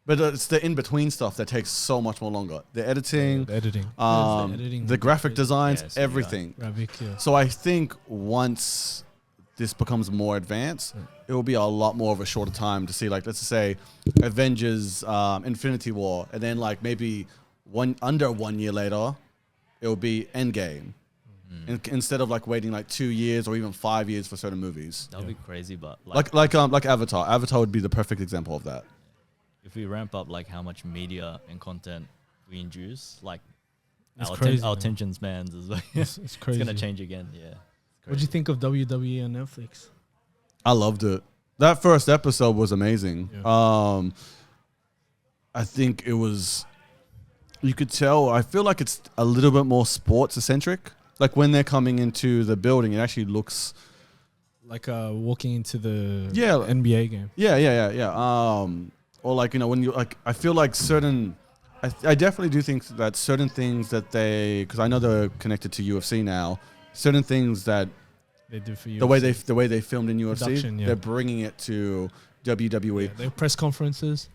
But it's the in-between stuff that takes so much more longer. The editing, the graphic designs, everything. So I think once this becomes more advanced, it will be a lot more of a shorter time to see, like, let's just say Avengers Infinity War, and then like maybe under 1 year later, it will be Endgame. Instead of like waiting like 2 years or even 5 years for certain movies.
That would be crazy, but
like Avatar. Avatar would be the perfect example of that.
If we ramp up like how much media and content we induce, like
our
attention spans is like
it's crazy.
It's gonna change again. Yeah.
What do you think of WWE on Netflix?
I loved it. That first episode was amazing. Yeah. I think it was. You could tell. I feel like it's a little bit more sports eccentric. Like when they're coming into the building, it actually looks
like walking into the
NBA
game.
Yeah. Or like, you know, when you like, I feel like certain. I definitely do think that certain things that because I know they're connected to UFC now. Certain things that
they do for you,
the way they filmed in UFC, they're bringing it to WWE.
Yeah, they press conferences.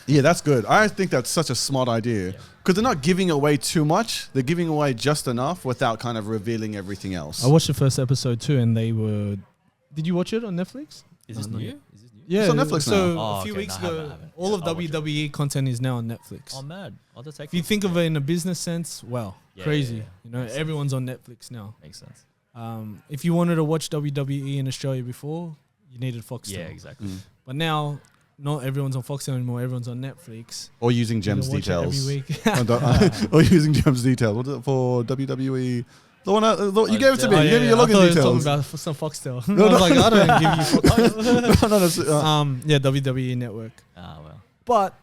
Yeah, that's good. I think that's such a smart idea because they're not giving away too much. They're giving away just enough without kind of revealing everything else.
I watched the first episode too, and they were. Did you watch it on Netflix?
Is this new?
Yeah,
it's on Netflix
so
now.
A few weeks ago, all of WWE content is now on Netflix.
Oh, mad.
If you think of it in a business sense, crazy. You know, everyone's on Netflix now.
Makes sense.
If you wanted to watch WWE in Australia before, you needed Fox.
Yeah, exactly.
But now, not everyone's on Foxtel anymore. Everyone's on Netflix.
Or using
You
Gems
can watch it
details.
every week.
Or using Gems details. What is it for WWE? The one you gave it to me. You gave me your login
I thought you were
details.
talking about some Foxtel.
No,
I was
no.
like, I don't give you Foxtel.
No, that's,
Yeah, WWE Network.
Ah, well.
But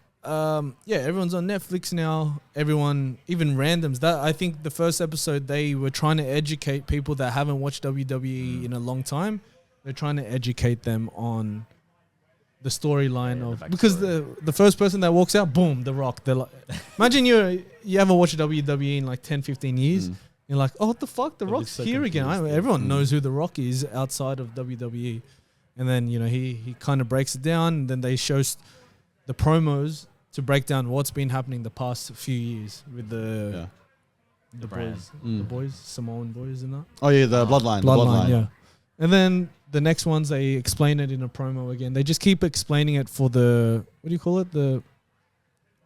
yeah, everyone's on Netflix now. Everyone, even randoms. That I think the first episode they were trying to educate people that haven't watched WWE in a long time. They're trying to educate them on the storyline
Yeah, the
of because the first person that walks out, boom, The Rock. They're like, imagine you haven't watched WWE in like 10, 15 years. You're like, oh, what the fuck? The
They'll be
Rock's
so
here again.
confused, yeah.
Everyone knows who The Rock is outside of WWE. And then, he kind of breaks it down. And then they show the promos to break down what's been happening the past few years with the
brand.
boys. The boys, Samoan boys and that.
oh yeah, the bloodline.
Bloodline, yeah. And then the next ones, they explain it in a promo again. They just keep explaining it for the, what do you call it?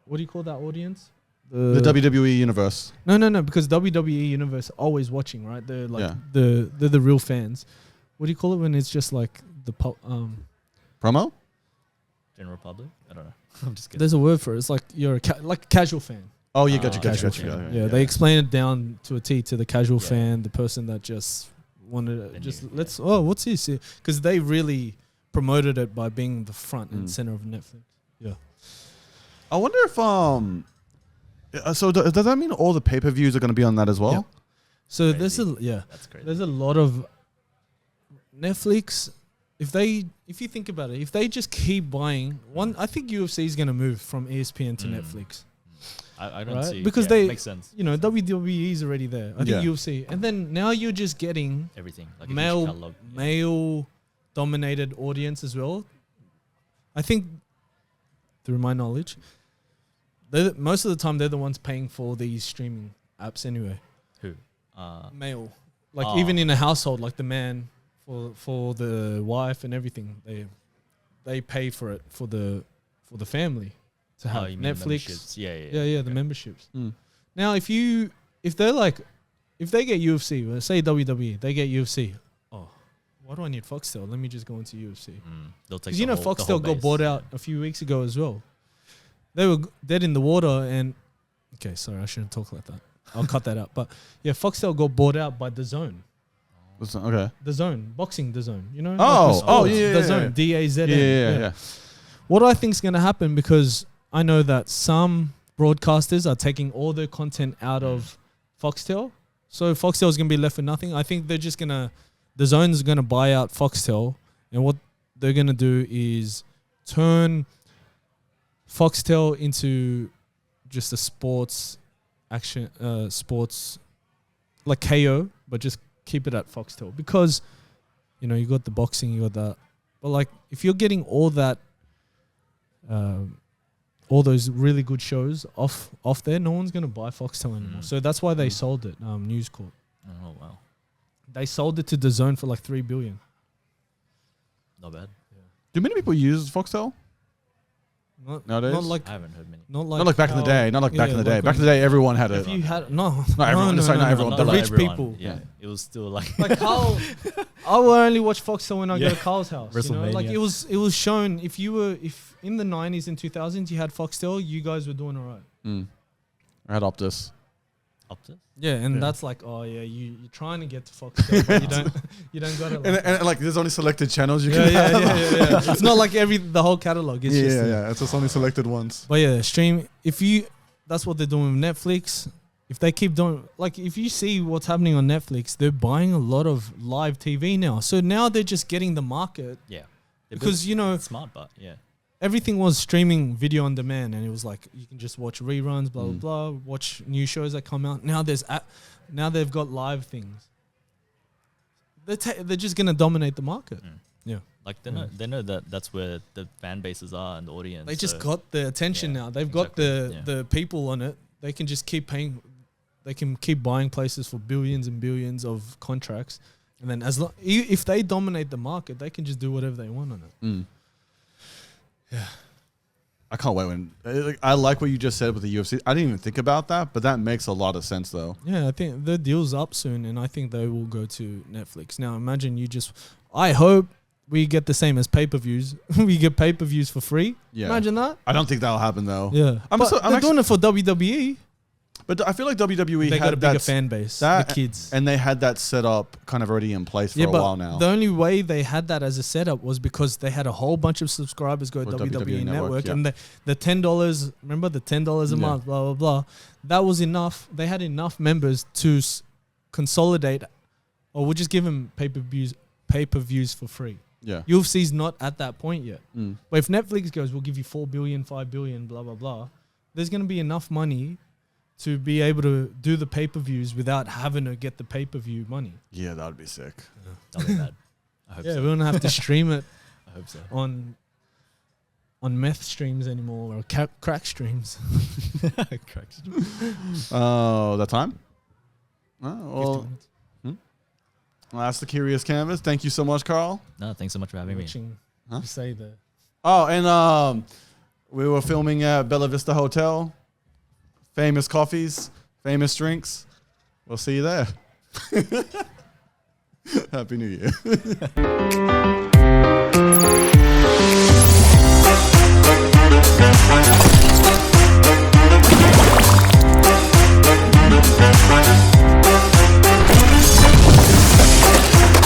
What do you call that audience?
The WWE universe.
No, because WWE Universe are always watching, right? They're like they're the real fans. What do you call it when it's just like the
Promo?
General public? I don't know. I'm just kidding.
there's a word for it. It's like you're like a casual fan.
Oh, you got you.
Casual fan. Yeah, they explain it down to a T to the casual fan, the person that just wanted to just what's this? Because they really promoted it by being the front and center of Netflix. Yeah.
I wonder if so does that mean all the pay-per-views are going to be on that as well?
Yeah. So
Crazy.
that's crazy. There's a lot of Netflix. If you think about it, if they just keep buying I think UFC is going to move from ESPN to Netflix.
I don't
right?
see
Because they
makes sense.
WWE is already there. I think UFC, and then now you're just getting
Everything like a huge catalog.
male dominated audience as well. I think through my knowledge, most of the time they're the ones paying for these streaming apps anyway.
Who?
Male, like even in a household, like the man for the wife and everything, they pay for it for the family to have
you mean
Netflix.
Yeah,
The memberships. Now, if they get UFC, say WWE, they get UFC. Oh, why do I need Foxtel? Let me just go into UFC.
They'll take
Because Foxtel got bought out a few weeks ago as well. They were dead in the water, and okay, sorry, I shouldn't talk like that. I'll cut that out. But yeah, Foxtel got bought out by DAZN.
Okay.
DAZN, boxing DAZN. You know?
DAZN.
DAZN.
Yeah.
What I think is going to happen, because I know that some broadcasters are taking all their content out of Foxtel, so Foxtel is going to be left with nothing. I think they're just the DAZN is going to buy out Foxtel, and what they're going to do is turn Foxtel into just a sports like KO, but just keep it at Foxtel, because you got the boxing, you got that, but like if you're getting all that, all those really good shows off there, no one's gonna buy Foxtel anymore. So that's why they sold it. News Corp.
Oh wow,
they sold it to DAZN for like $3 billion.
not bad.
Do many people use Foxtel? Nowadays?
I haven't heard many.
Not
like back in the day. Not like back in the day. Back in the day, everyone had it.
If you had
Not everyone. Sorry, not everyone.
The
but
rich
like,
people.
Yeah, it was still like
Carl, I will only watch Foxtel when I go to Carl's house.
WrestleMania.
Like it was shown if in the 90s and 2000s you had Foxtel, you guys were doing all right.
I had Optus.
Optus.
Yeah, and that's like, oh yeah, you're trying to get to Foxtel, but you don't got it.
And like, there's only selected channels you
yeah,
can
yeah,
have.
yeah. It's not like the whole catalog. It's just
It's just only selected ones.
But yeah, stream. That's what they're doing with Netflix. If they keep doing, like, if you see what's happening on Netflix, they're buying a lot of live TV now. So now they're just getting the market.
Yeah,
because
it's smart, but
everything was streaming video on demand, and it was like you can just watch reruns, blah blah blah, watch new shows that come out. Now now they've got live things. They're just gonna dominate the market. Yeah,
like they know that that's where the fan bases are and the audience.
They just got the attention now. They've got the people on it. They can just keep paying. They can keep buying places for billions and billions of contracts, and then if they dominate the market, they can just do whatever they want on it. Yeah,
I can't wait when. I like what you just said with the UFC. I didn't even think about that, but that makes a lot of sense, though.
Yeah, I think the deal's up soon, and I think they will go to Netflix. Now, imagine I hope we get the same as pay-per-views. We get pay-per-views for free.
Yeah.
Imagine that.
I don't think that'll happen though.
Yeah,
I'm
they're doing it for WWE.
But I feel like WWE
They
had
got a bigger
that,
fan base, the kids.
and they had that set up kind of already in place for a while now.
The only way they had that as a setup was because they had a whole bunch of subscribers go to
For
WWE Network,
yeah.
and the $10. Remember the $10 a month, blah blah blah. That was enough. They had enough members to consolidate, or we'll just give them pay-per-views for free.
Yeah.
UFC's not at that point yet.
Mm.
But if Netflix goes, we'll give you 4 billion, 5 billion, blah blah blah. There's going to be enough money to be able to do the pay-per-views without having to get the pay-per-view money.
Yeah, that would be sick.
That'll be bad. I hope
Yeah,
so.
we don't have to stream it
I hope so.
on meth streams anymore, or crack streams.
Correct.
That time? Oh,
15
well,
minutes.
well, that's the Curious Canvas. Thank you so much, Carl.
No, thanks so much for having me.
Watching,
Huh?
you say the
Oh, and we were filming at Bella Vista Hotel. Famous coffees, famous drinks. We'll see you there. Happy New Year.